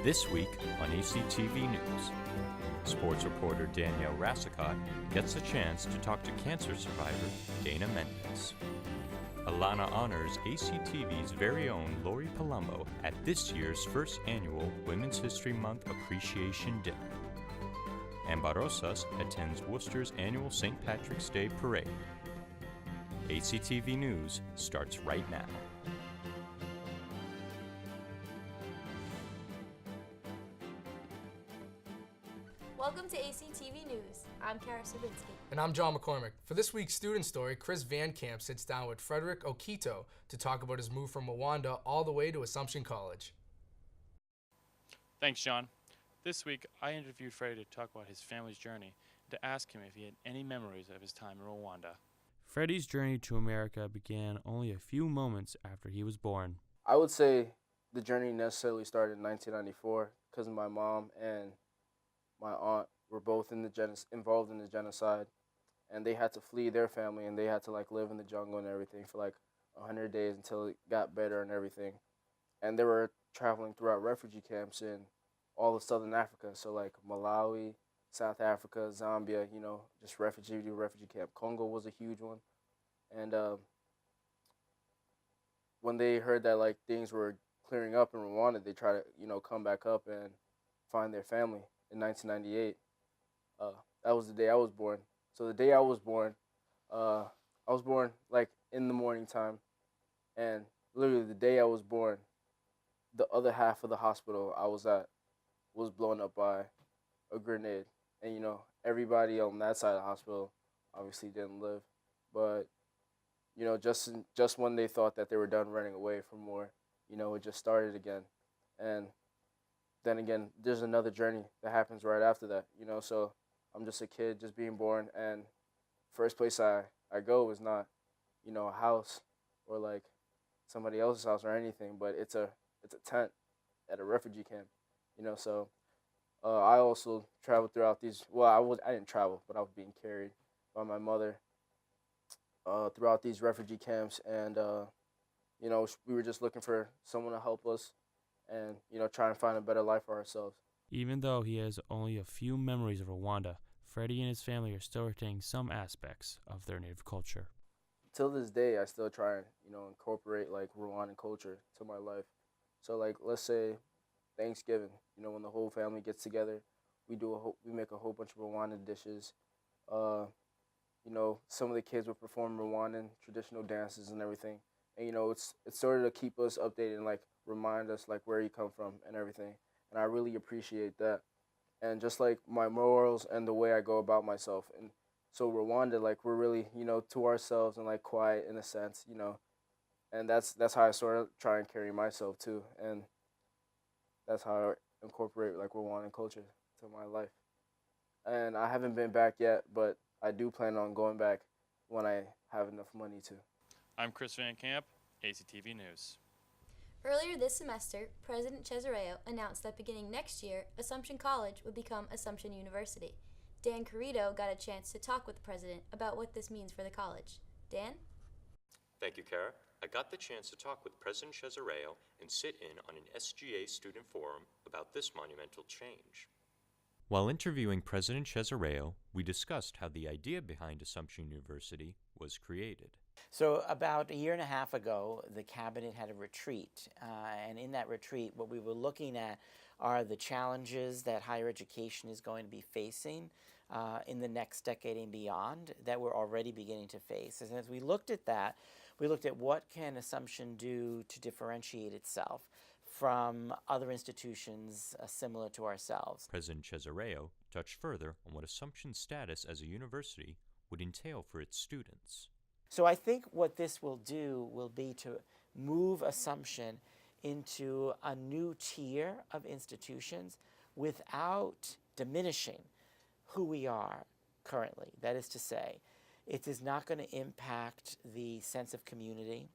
This week on ACTV News, sports reporter Danielle Rassicott gets a chance to talk to cancer survivor Dana Mendez. Alana honors ACTV's very own Laurie Palumbo at this year's first annual Women's History Month Appreciation Dinner. And Barrosas attends Worcester's annual St. Patrick's Day Parade. ACTV News starts right now. Welcome to ACTV News. I'm Kara Sabinsky. And I'm John McCormick. For this week's student story, Chris Van Camp sits down with Frederick Okito to talk about his move from Rwanda all the way to Assumption College. Thanks, John. This week, I interviewed Freddie to talk about his family's journey and to ask him if he had any memories of his time in Rwanda. Freddie's journey to America began only a few moments after he was born. I would say the journey necessarily started in 1994 because my mom and my aunt were both involved in the genocide, and they had to flee their family, and they had to live in the jungle and everything for 100 days until it got better and everything. And they were traveling throughout refugee camps in all of Southern Africa, so Malawi, South Africa, Zambia, just refugee camp. Congo was a huge one. And when they heard that things were clearing up in Rwanda, they tried to come back up and find their family in 1998. That was the day I was born. So the day I was born in the morning time, and literally the day I was born, the other half of the hospital I was at was blown up by a grenade. And, everybody on that side of the hospital obviously didn't live. But, just when they thought that they were done running away from war, it just started again. And then again, there's another journey that happens right after that, So I'm just a kid just being born, and first place I go is not, a house or somebody else's house or anything, but it's a tent at a refugee camp, So I also traveled throughout these. Well, I didn't travel, but I was being carried by my mother throughout these refugee camps, and we were just looking for someone to help us, and try and find a better life for ourselves. Even though he has only a few memories of Rwanda, Freddie and his family are still retaining some aspects of their native culture. Till this day, I still try and incorporate Rwandan culture to my life. So let's say Thanksgiving, when the whole family gets together, we make a whole bunch of Rwandan dishes. Some of the kids will perform Rwandan traditional dances and everything. And it's sort of to keep us updated and remind us where you come from and everything. And I really appreciate that. And just my morals and the way I go about myself. And so Rwanda, we're really, to ourselves and quiet in a sense, And that's how I sort of try and carry myself too. And that's how I incorporate Rwandan culture to my life. And I haven't been back yet, but I do plan on going back when I have enough money to. I'm Chris Van Camp, ACTV News. Earlier this semester, President Cesareo announced that beginning next year, Assumption College would become Assumption University. Dan Carrito got a chance to talk with the president about what this means for the college. Dan? Thank you, Kara. I got the chance to talk with President Cesareo and sit in on an SGA student forum about this monumental change. While interviewing President Cesareo, we discussed how the idea behind Assumption University was created. So about a year and a half ago, the cabinet had a retreat, and in that retreat, what we were looking at are the challenges that higher education is going to be facing in the next decade and beyond that we're already beginning to face. And as we looked at that, we looked at what can Assumption do to differentiate itself from other institutions similar to ourselves. President Cesareo touched further on what Assumption's status as a university would entail for its students. So I think what this will do will be to move Assumption into a new tier of institutions without diminishing who we are currently. That is to say, it is not going to impact the sense of community.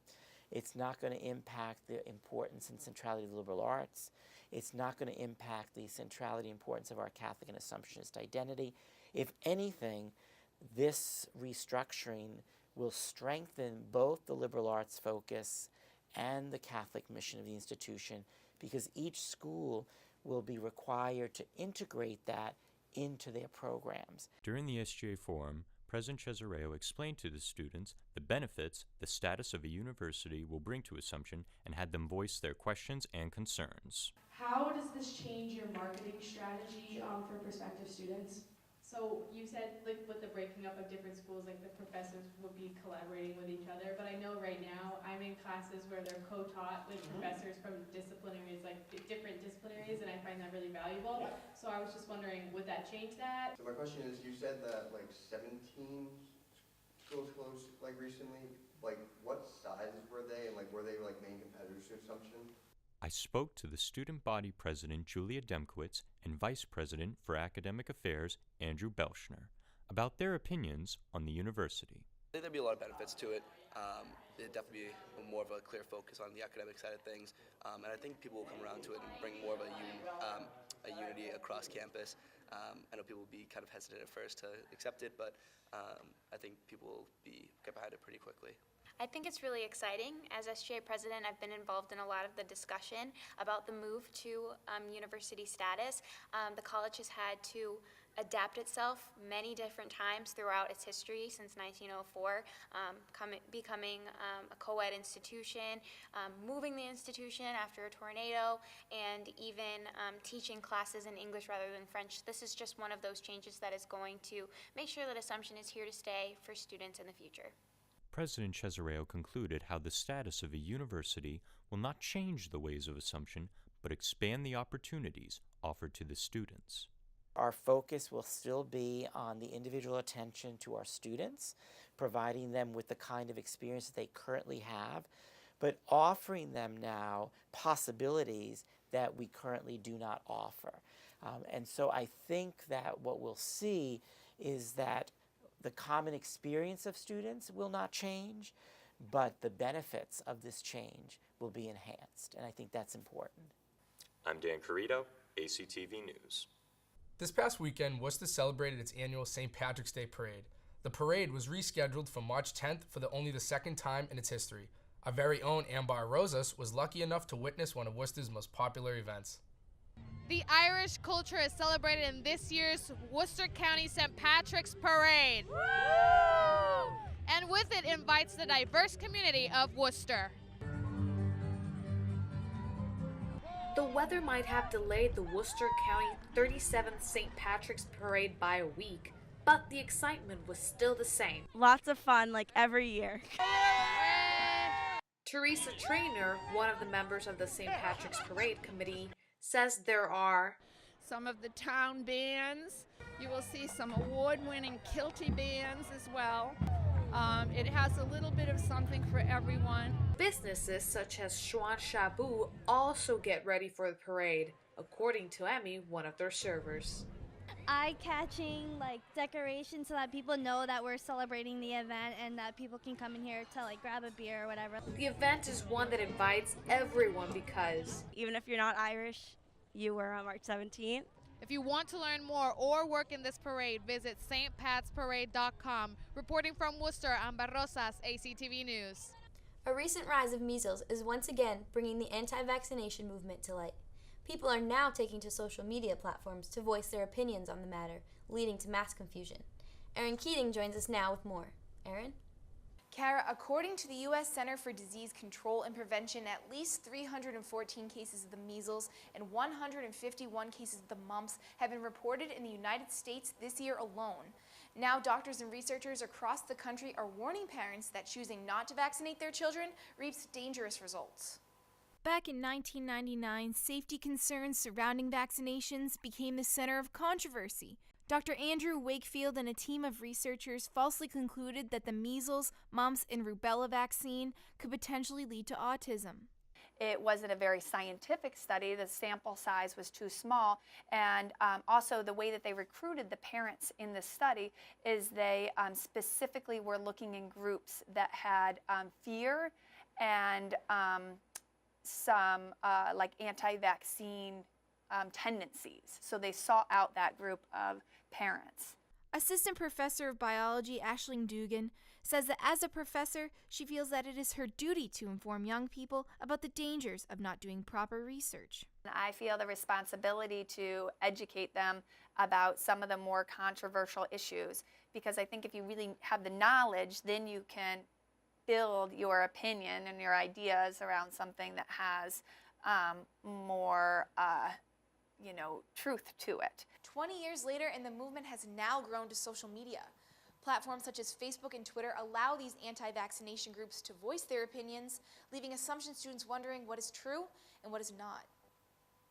It's not going to impact the importance and centrality of the liberal arts. It's not going to impact the centrality and importance of our Catholic and Assumptionist identity. If anything, this restructuring will strengthen both the liberal arts focus and the Catholic mission of the institution, because each school will be required to integrate that into their programs. During the SGA forum, President Cesareo explained to the students the benefits the status of a university will bring to Assumption and had them voice their questions and concerns. How does this change your marketing strategy for prospective students? So you said, like, with the breaking up of different schools, like the professors would be collaborating with each other, but I know right now I'm in classes where they're co-taught with professors from disciplinaries, like different disciplinaries, and I find that really valuable. So I was just wondering, would that change that? So my question is, you said that like 17 schools closed like recently. Like, what sizes were they, and like were they like main competitors to Assumption? I spoke to the student body president, Julia Demkowitz, and vice president for academic affairs, Andrew Belschner, about their opinions on the university. I think there'd be a lot of benefits to it. It'd definitely be more of a clear focus on the academic side of things, and I think people will come around to it and bring more of a unity across campus. I know people will be kind of hesitant at first to accept it, but I think people will get behind it pretty quickly. I think it's really exciting. As SGA president, I've been involved in a lot of the discussion about the move to university status. The college has had to adapt itself many different times throughout its history since 1904, becoming a co-ed institution, moving the institution after a tornado, and even teaching classes in English rather than French. This is just one of those changes that is going to make sure that Assumption is here to stay for students in the future. President Cesareo concluded how the status of a university will not change the ways of Assumption, but expand the opportunities offered to the students. Our focus will still be on the individual attention to our students, providing them with the kind of experience that they currently have, but offering them now possibilities that we currently do not offer. And so I think that what we'll see is that the common experience of students will not change, but the benefits of this change will be enhanced, and I think that's important. I'm Dan Carrito, ACTV News. This past weekend, Worcester celebrated its annual St. Patrick's Day Parade. The parade was rescheduled for March 10th for only the second time in its history. Our very own Ambar Rosas was lucky enough to witness one of Worcester's most popular events. The Irish culture is celebrated in this year's Worcester County St. Patrick's Parade. Woo! And with it invites the diverse community of Worcester. The weather might have delayed the Worcester County 37th St. Patrick's Parade by a week, but the excitement was still the same. Lots of fun, like every year. Teresa Traynor, one of the members of the St. Patrick's Parade Committee, says there are some of the town bands. You will see some award-winning kilty bands as well. It has a little bit of something for everyone. Businesses such as Schwan Shabu also get ready for the parade, according to Emmy, one of their servers. Eye-catching decorations so that people know that we're celebrating the event and that people can come in here to grab a beer or whatever. The event is one that invites everyone because even if you're not Irish, you were on March 17th. If you want to learn more or work in this parade, visit stpatsparade.com. Reporting from Worcester, Ambar Rosas, ACTV News. A recent rise of measles is once again bringing the anti-vaccination movement to light. People are now taking to social media platforms to voice their opinions on the matter, leading to mass confusion. Erin Keating joins us now with more. Erin? Kara, according to the U.S. Center for Disease Control and Prevention, at least 314 cases of the measles and 151 cases of the mumps have been reported in the United States this year alone. Now, doctors and researchers across the country are warning parents that choosing not to vaccinate their children reaps dangerous results. Back in 1999, safety concerns surrounding vaccinations became the center of controversy. Dr. Andrew Wakefield and a team of researchers falsely concluded that the measles, mumps, and rubella vaccine could potentially lead to autism. It wasn't a very scientific study. The sample size was too small, and also the way that they recruited the parents in this study is they specifically were looking in groups that had fear and some anti-vaccine tendencies. So they sought out that group of parents. Assistant Professor of Biology Aisling Dugan says that as a professor, she feels that it is her duty to inform young people about the dangers of not doing proper research. I feel the responsibility to educate them about some of the more controversial issues, because I think if you really have the knowledge, then you can build your opinion and your ideas around something that has more, truth to it. 20 years later, and the movement has now grown to social media. Platforms such as Facebook and Twitter allow these anti-vaccination groups to voice their opinions, leaving Assumption students wondering what is true and what is not.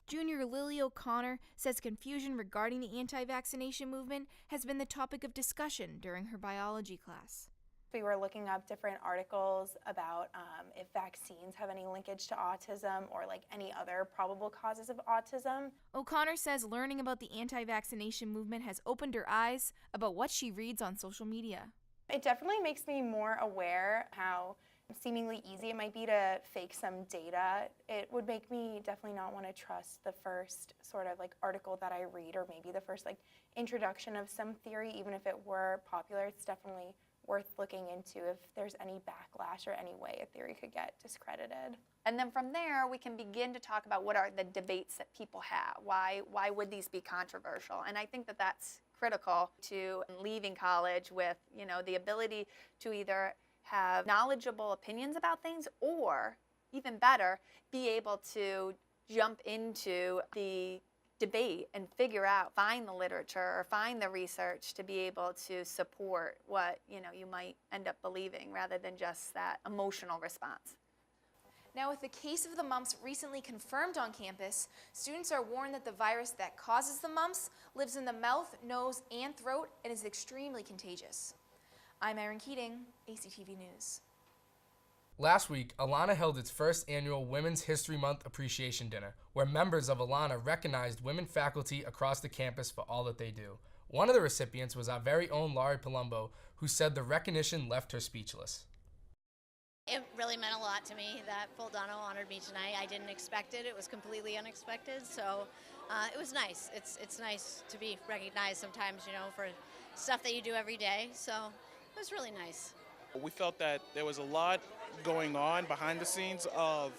Junior Lily O'Connor says confusion regarding the anti-vaccination movement has been the topic of discussion during her biology class. We were looking up different articles about if vaccines have any linkage to autism or like any other probable causes of autism. O'Connor says learning about the anti-vaccination movement has opened her eyes about what she reads on social media. It definitely makes me more aware how seemingly easy it might be to fake some data. It would make me definitely not want to trust the first sort of like article that I read, or maybe the first like introduction of some theory, even if it were popular. It's definitely worth looking into if there's any backlash or any way a theory could get discredited. And then from there, we can begin to talk about what are the debates that people have. Why would these be controversial? And I think that that's critical to leaving college with, the ability to either have knowledgeable opinions about things, or even better, be able to jump into the debate and figure out, find the literature or find the research to be able to support what you might end up believing, rather than just that emotional response. Now, with the case of the mumps recently confirmed on campus, students are warned that the virus that causes the mumps lives in the mouth, nose, and throat and is extremely contagious. I'm Erin Keating, ACTV News. Last week, Alana held its first annual Women's History Month Appreciation Dinner, where members of Alana recognized women faculty across the campus for all that they do. One of the recipients was our very own Laurie Palumbo, who said the recognition left her speechless. It really meant a lot to me that Fuldano honored me tonight. I didn't expect it. It was completely unexpected, so it was nice. It's nice to be recognized sometimes, for stuff that you do every day, so it was really nice. We felt that there was a lot going on behind the scenes of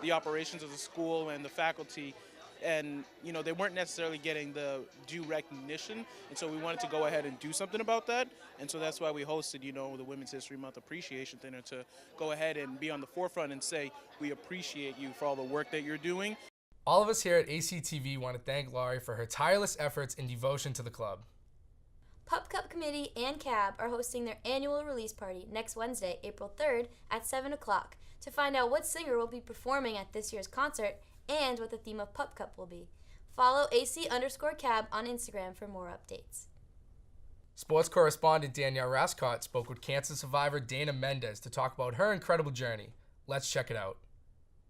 the operations of the school and the faculty, and they weren't necessarily getting the due recognition, and so we wanted to go ahead and do something about that, and so that's why we hosted the Women's History Month Appreciation Dinner, to go ahead and be on the forefront and say we appreciate you for all the work that you're doing. All of us here at ACTV want to thank Laurie for her tireless efforts and devotion to the club. Pup Cup Committee and CAB are hosting their annual release party next Wednesday, April 3rd at 7 o'clock to find out what singer will be performing at this year's concert and what the theme of Pup Cup will be. Follow AC_CAB on Instagram for more updates. Sports correspondent Danielle Rascott spoke with cancer survivor Dana Mendez to talk about her incredible journey. Let's check it out.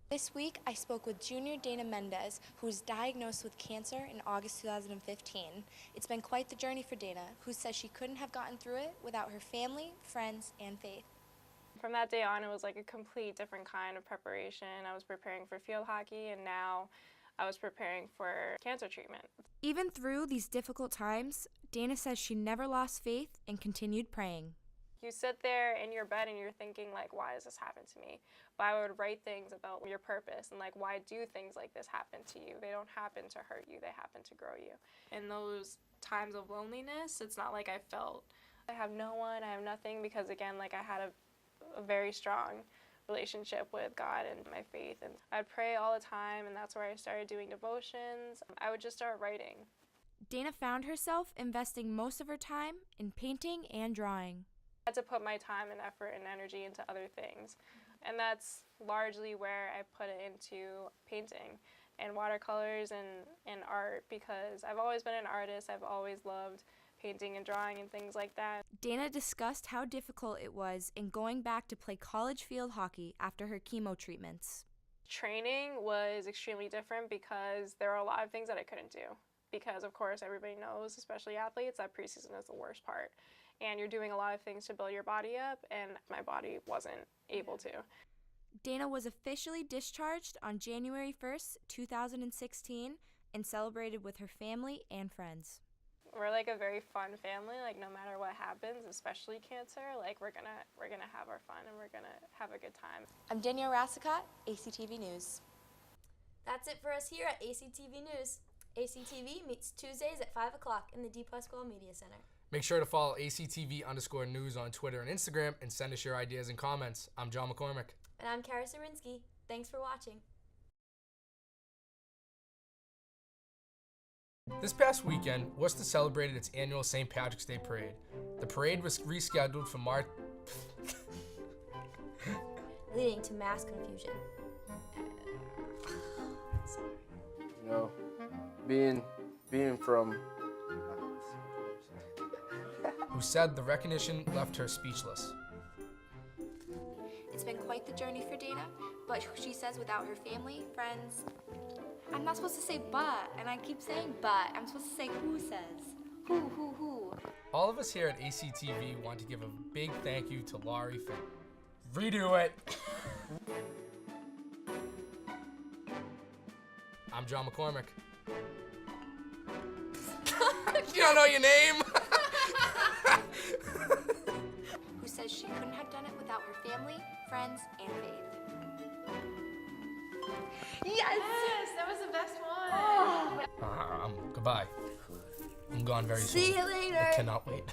This week, I spoke with junior Dana Mendez, who was diagnosed with cancer in August 2015. It's been quite the journey for Dana, who says she couldn't have gotten through it without her family, friends, and faith. From that day on, it was like a complete different kind of preparation. I was preparing for field hockey, and now I was preparing for cancer treatment. Even through these difficult times, Dana says she never lost faith and continued praying. You sit there in your bed and you're thinking, why does this happen to me? But I would write things about your purpose and why do things like this happen to you? They don't happen to hurt you, they happen to grow you. In those times of loneliness, it's not like I felt I have no one, I have nothing, because again, I had a very strong relationship with God and my faith, and I'd pray all the time, and that's where I started doing devotions. I would just start writing. Dana found herself investing most of her time in painting and drawing. I had to put my time and effort and energy into other things, and that's largely where I put it into painting and watercolors and art, because I've always been an artist. I've always loved painting and drawing and things like that. Dana discussed how difficult it was in going back to play college field hockey after her chemo treatments. Training was extremely different because there were a lot of things that I couldn't do, because of course everybody knows, especially athletes, that preseason is the worst part. And you're doing a lot of things to build your body up, and my body wasn't able to. Dana was officially discharged on January 1st, 2016, and celebrated with her family and friends. We're like a very fun family. Like no matter what happens, especially cancer, like we're gonna have our fun and we're gonna have a good time. I'm Danielle Rassicott, ACTV News. That's it for us here at ACTV News. ACTV meets Tuesdays at 5 o'clock in the D. Pasquale Media Center. Make sure to follow ACTV_news on Twitter and Instagram and send us your ideas and comments. I'm John McCormick. And I'm Kara Sarinsky. Thanks for watching. This past weekend, Worcester celebrated its annual St. Patrick's Day Parade. The parade was rescheduled for March... leading to mass confusion. You know, being from... who said the recognition left her speechless. It's been quite the journey for Dana, but she says without her family, friends... I'm not supposed to say but, and I keep saying but. I'm supposed to say who says. Who. All of us here at ACTV want to give a big thank you to Laurie for... Redo it! I'm John McCormick. You don't know your name? Who says she couldn't have done it without her family, friends, and faith. Yes, that was the best one. Goodbye. I'm gone very soon. See you later. I cannot wait.